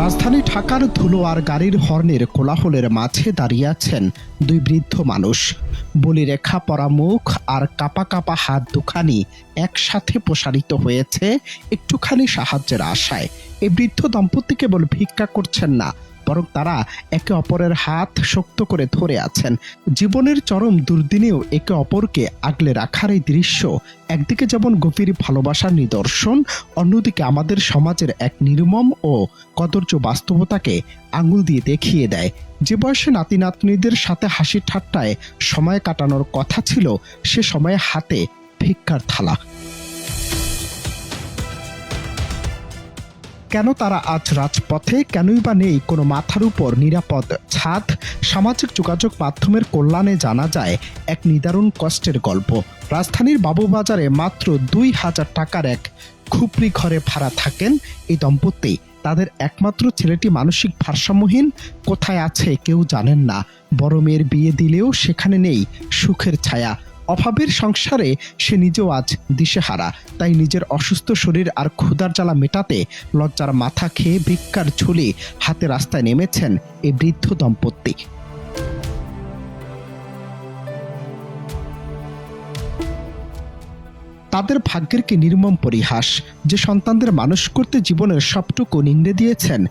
রাজধানী ঢাকার ধুলো আর গাড়ির হর্নের কোলাহলের মাঝে দাঁড়িয়ে আছেন দুই বৃদ্ধ মানুষ। বলিরেখা পরা মুখ আর কাপা কাপা হাত দুখানি একসাথে প্রসারিত হয়েছে একটুখানি সাহায্যের আশায়। এই বৃদ্ধ দম্পতি কেবল ভিক্ষা করছেন না, বরং তারা একে অপরের হাত শক্ত করে ধরে আছেন। জীবনের চরম দুর্দিনেও একে অপরকে আগলে রাখার এই দৃশ্য একদিকে যেমন গভীর ভালোবাসার নিদর্শন, অন্যদিকে আমাদের সমাজের এক নির্মম ও কদর্য বাস্তবতাকে আঙুল দিয়ে দেখিয়ে দেয়। যে বয়সে নাতি নাতনিদের সাথে হাসি ঠাট্টায় সময় কাটানোর কথা ছিল, সে সময়ে হাতে ভিক্ষার থালা। কেন তারা আজ রাজপথে? কেনই বা নেই কোনো মাথার উপর নিরাপদ ছাদ? সামাজিক যোগাযোগ মাধ্যমের কল্যাণে জানা যায় এক নিদারুণ কষ্টের গল্প। রাজধানীর বাবুবাজারে মাত্র ২,০০০ টাকার এক খুপড়ি ঘরে ভাড়া থাকেন এই দম্পতি। তাদের একমাত্র ছেলেটি মানসিক ভারসাম্যহীন, কোথায় আছে কেউ জানেন না। বড় মেয়ের বিয়ে দিলেও সেখানে নেই সুখের ছায়া। অভাবের সংসারে সে নিজেও আজ দিশেহারা। তাই নিজের অসুস্থ শরীর আর ক্ষুধার জ্বালা মেটাতে লজ্জার মাথা খেয়ে ভিক্ষার ঝুলি হাতে রাস্তায় নেমেছেন এই বৃদ্ধ দম্পতি। তাদের ভাগ্যের কি নির্মম পরিহাস! যে সন্তানদের মানুষ করতে জীবনের সবটুকু নিংড়ে দিয়েছেন,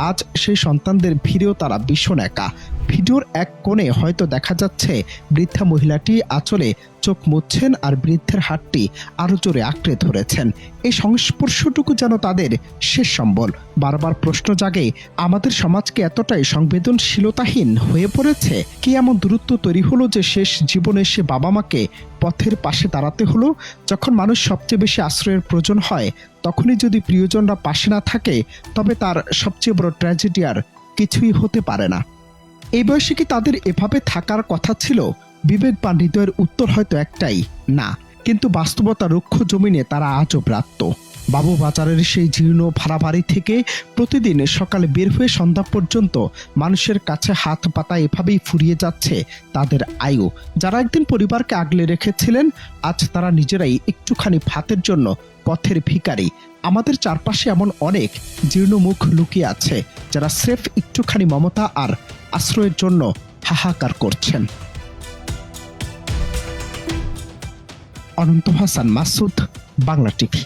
আজ সেই সন্তানদের ভিড়েও তারা ভীষণ একা। ভিডিওর এক কোণে হয়তো দেখা যাচ্ছে বৃদ্ধা মহিলাটি আঁচলে চোখ মুছছেন আর বৃদ্ধের হাতটি আরো জোরে আঁকড়ে ধরেছেন। এই সংস্পর্শটুকু যেন তাদের শেষ সম্বল। বারবার প্রশ্ন জাগে, আমাদের সমাজকে এতটাই সংবেদনশীলতাহীন হয়ে পড়েছে? কি এমন দূরত্ব তৈরি হলো যে শেষ জীবনে সে বাবা মাকে পথের পাশে দাঁড়াতে হলো? যখন মানুষ সবচেয়ে বেশি আশ্রয়ের প্রয়োজন হয়, তখনই যদি প্রিয়জনরা পাশে না থাকে, তবে তার সবচেয়ে বড় ট্র্যাজেডি আর কিছুই হতে পারে না। এই বয়সে কি তাদের এভাবে থাকার কথা ছিল? বিবেক বা হৃদয়ের উত্তর হয়তো একটাই, না। কিন্তু বাস্তবতা রুক্ষ জমিনে তারা আজও ব্রাত্য। বাবুবাজারের সেই জীর্ণ ভাড়া বাড়ি থেকে প্রতিদিন সকালে বের হয়ে সন্ধ্যা পর্যন্ত মানুষের কাছে হাত পাতা এভাবেই ফুরিয়ে যাচ্ছে তাদের আয়ু। যারা একদিন পরিবারকে আগলে রেখেছিলেন, আজ তারা নিজেরাই একটুখানি ভাতের জন্য পথের ভিখারি। আমাদের চারপাশে এমন অনেক জীর্ণ মুখ লুকিয়ে আছে, যারা স্রেফ একটুখানি মমতা আর আশ্রয়ের জন্য হাহাকার করছেন। অনন্ত হাসান মাসুদ, বাংলা টিভি।